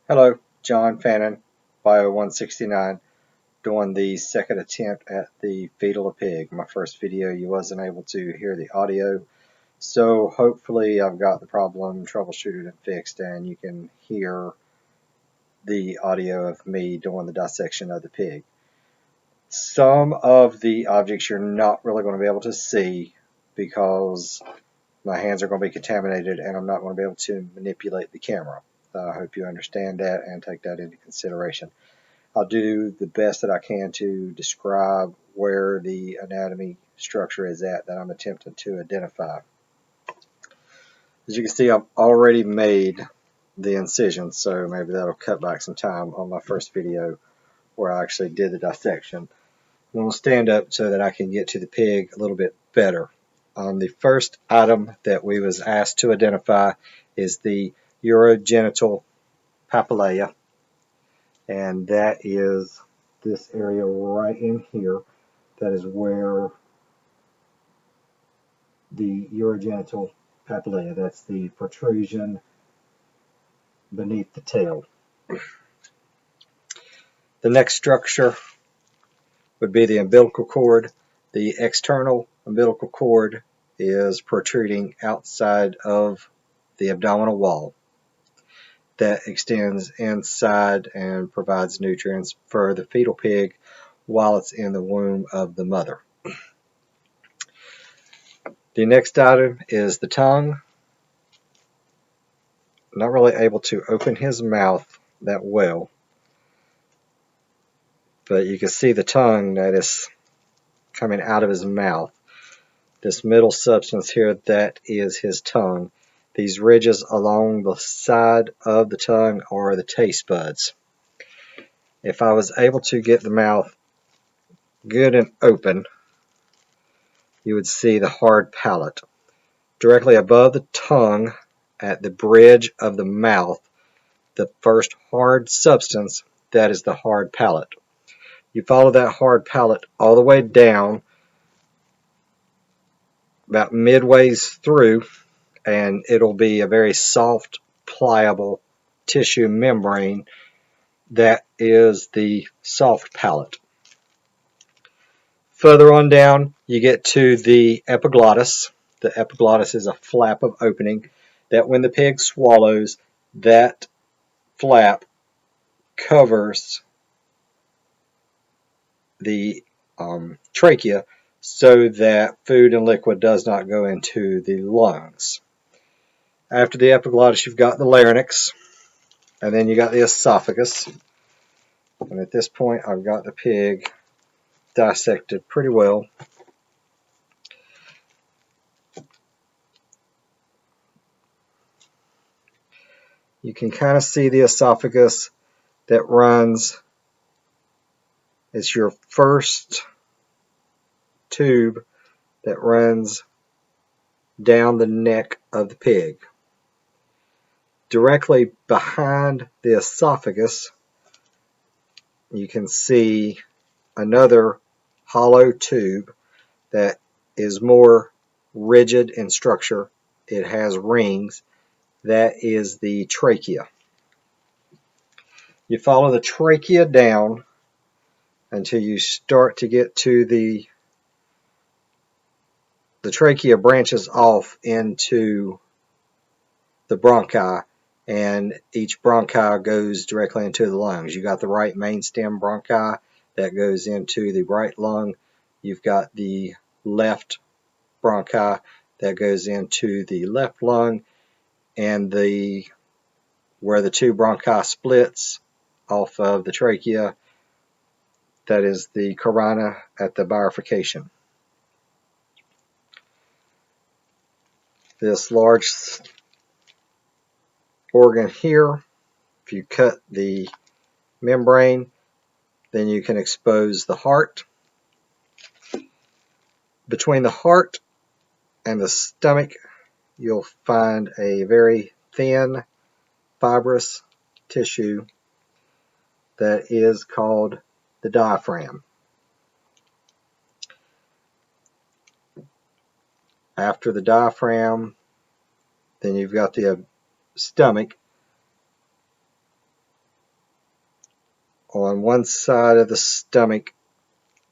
Hello, John Fannin, Bio 169, doing the second attempt at the Fetal pig. My first video you wasn't able to hear the audio, so hopefully I've got the problem troubleshooted and fixed and you can hear the audio of me doing the dissection of the pig. Some of the objects you're not really going to be able to see because my hands are going to be contaminated and I'm not going to be able to manipulate the camera. I hope you understand that and take that into consideration. I'll do the best that I can to describe where the anatomy structure is at that I'm attempting to identify. As you can see, I've already made the incision, so maybe that'll cut back some time on my first video where I actually did the dissection. I'm going to stand up so that I can get to the pig a little bit better. The first item that we was asked to identify is the urogenital papilla, and that is this area right in here. That is where the urogenital papilla, that's the protrusion beneath the tail. The next structure would be the umbilical cord. The external umbilical cord is protruding outside of the abdominal wall. That extends inside and provides nutrients for the fetal pig while it's in the womb of the mother. The next item is the tongue. Not really able to open his mouth that well, but you can see the tongue that is coming out of his mouth. This middle substance here, that is his tongue. These ridges along the side of the tongue are the taste buds. If I was able to get the mouth good and open, you would see the hard palate. Directly above the tongue, at the bridge of the mouth, the first hard substance, that is the hard palate. You follow that hard palate all the way down, about midways through, and it'll be a very soft, pliable tissue membrane that is the soft palate. Further on down, you get to the epiglottis. The epiglottis is a flap of opening that when the pig swallows, that flap covers the trachea so that food and liquid does not go into the lungs. After the epiglottis, you've got the larynx, and then you got the esophagus. And at this point, I've got the pig dissected pretty well. You can kind of see the esophagus that runs. It's your first tube that runs down the neck of the pig. Directly behind the esophagus, you can see another hollow tube that is more rigid in structure. It has rings. That is the trachea. You follow the trachea down until you start to get to the trachea branches off into the bronchi, and each bronchi goes directly into the lungs. You got the right main stem bronchi that goes into the right lung. You've got the left bronchi that goes into the left lung, and where the two bronchi splits off of the trachea, that is the carina at the bifurcation. This large organ here, if you cut the membrane, then you can expose the heart. Between the heart and the stomach, you'll find a very thin, fibrous tissue that is called the diaphragm. After the diaphragm, then you've got the stomach, On one side of the stomach,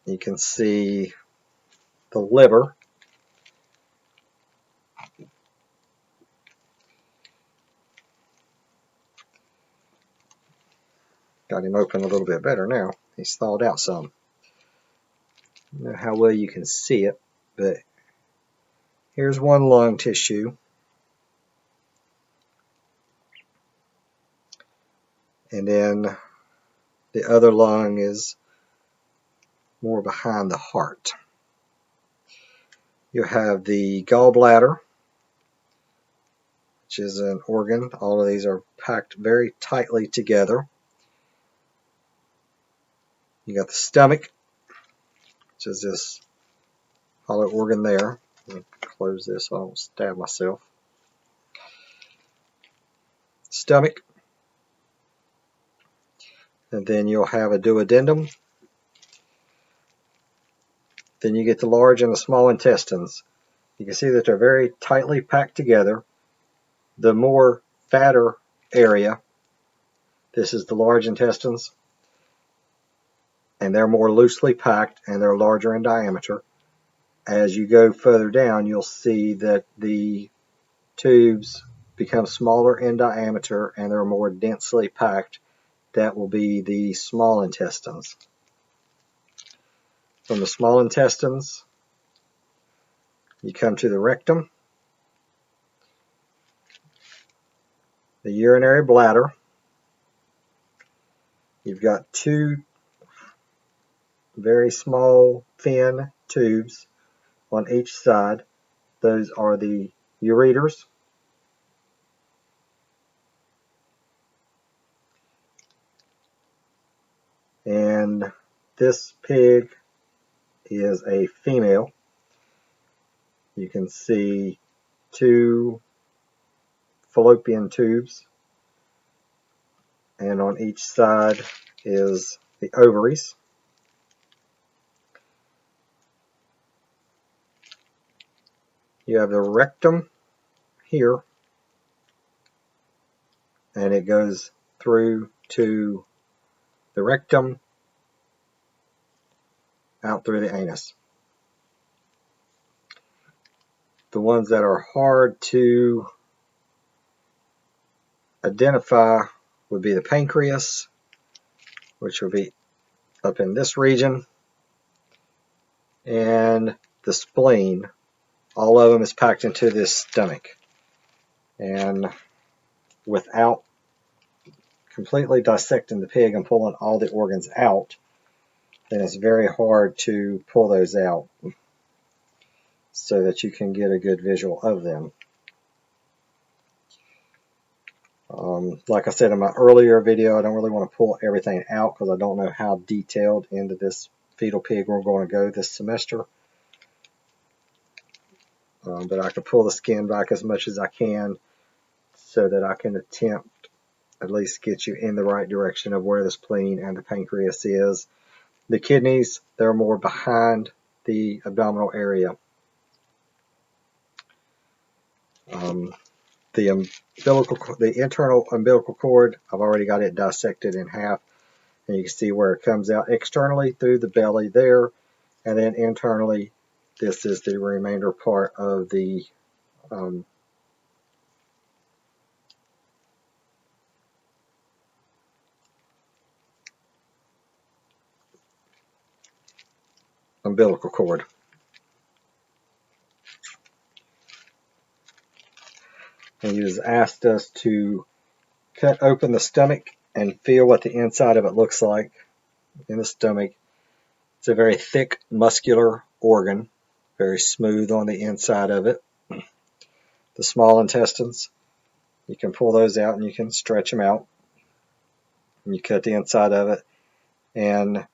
you can see the liver. Got him open a little bit better now. He's thawed out some. I don't know how well you can see it, but here's one lung tissue. And then the other lung is more behind the heart. You have the gallbladder, which is an organ. All of these are packed very tightly together. You got the stomach, which is this hollow organ there. Let me close this so I don't stab myself. Stomach. And then you'll have a duodenum. Then you get the large and the small intestines. You can see that they're very tightly packed together. The more fatter area, this is the large intestines, and they're more loosely packed and they're larger in diameter. As you go further down, you'll see that the tubes become smaller in diameter and they're more densely packed. That will be the small intestines. From the small intestines, you come to the rectum, the urinary bladder. You've got two very small, thin tubes on each side. Those are the ureters. And this pig is a female. You can see two fallopian tubes, and on each side is the ovaries. You have the rectum here, and it goes through to the rectum, out through the anus. The ones that are hard to identify would be the pancreas, which will be up in this region, and the spleen. All of them is packed into this stomach. And without completely dissecting the pig and pulling all the organs out, then it's very hard to pull those out so that you can get a good visual of them. Like I said in my earlier video, I don't really want to pull everything out because I don't know how detailed into this fetal pig we're going to go this semester. But I can pull the skin back as much as I can so that I can attempt at least get you in the right direction of where the spleen and the pancreas is. The kidneys, they're more behind the abdominal area. The internal umbilical cord, I've already got it dissected in half, and you can see where it comes out externally through the belly there, and then internally, this is the remainder part of the umbilical cord. And he has asked us to cut open the stomach and feel what the inside of it looks like in the stomach. It's a very thick, muscular organ, very smooth on the inside of it. The small intestines, you can pull those out and you can stretch them out. And you cut the inside of it, and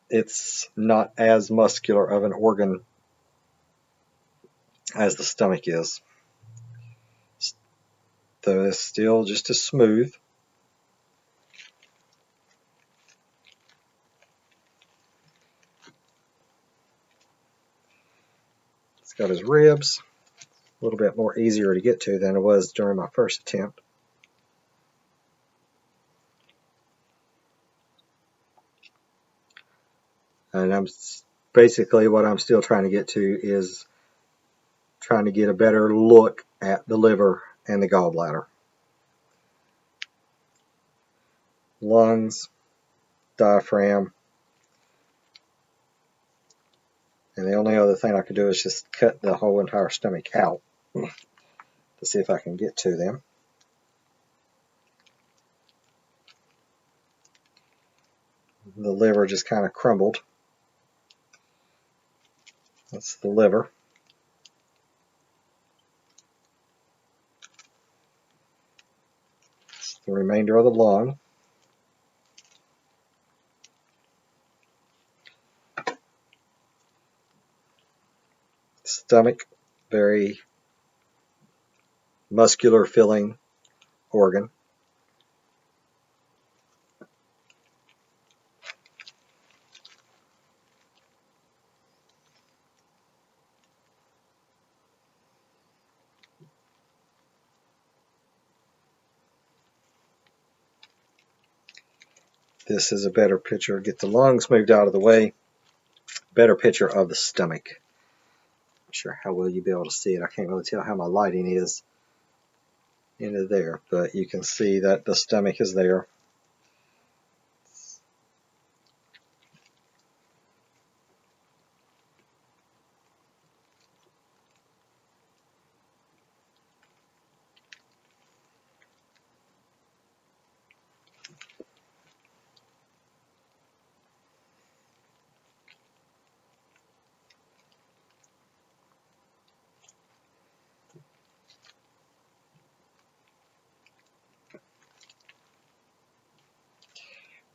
it's not as muscular of an organ as the stomach is. Though it's still just as smooth. It's got his ribs, a little bit more easier to get to than it was during my first attempt. And basically what I'm still trying to get to is trying to get a better look at the liver and the gallbladder. Lungs, diaphragm, and the only other thing I could do is just cut the whole entire stomach out to see if I can get to them. The liver just kind of crumbled. That's the liver. It's the remainder of the lung. Stomach, very muscular filling organ. This is a better picture. Get the lungs moved out of the way. Better picture of the stomach. Not sure how well you'll be able to see it. I can't really tell how my lighting is into there, but you can see that the stomach is there.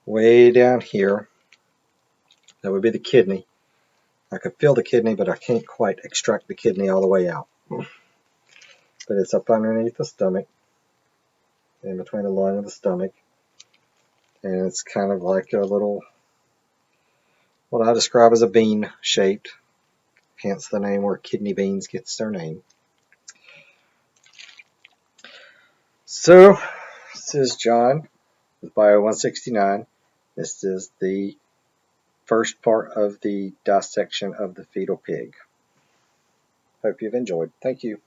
Way down here, that would be the kidney. I could feel the kidney, but I can't quite extract the kidney all the way out. But it's up underneath the stomach, in between the lung and the stomach. And it's kind of like a little, what I describe as a bean shaped, hence the name where kidney beans gets their name. So, this is John with Bio 169. This is the first part of the dissection of the fetal pig. Hope you've enjoyed. Thank you.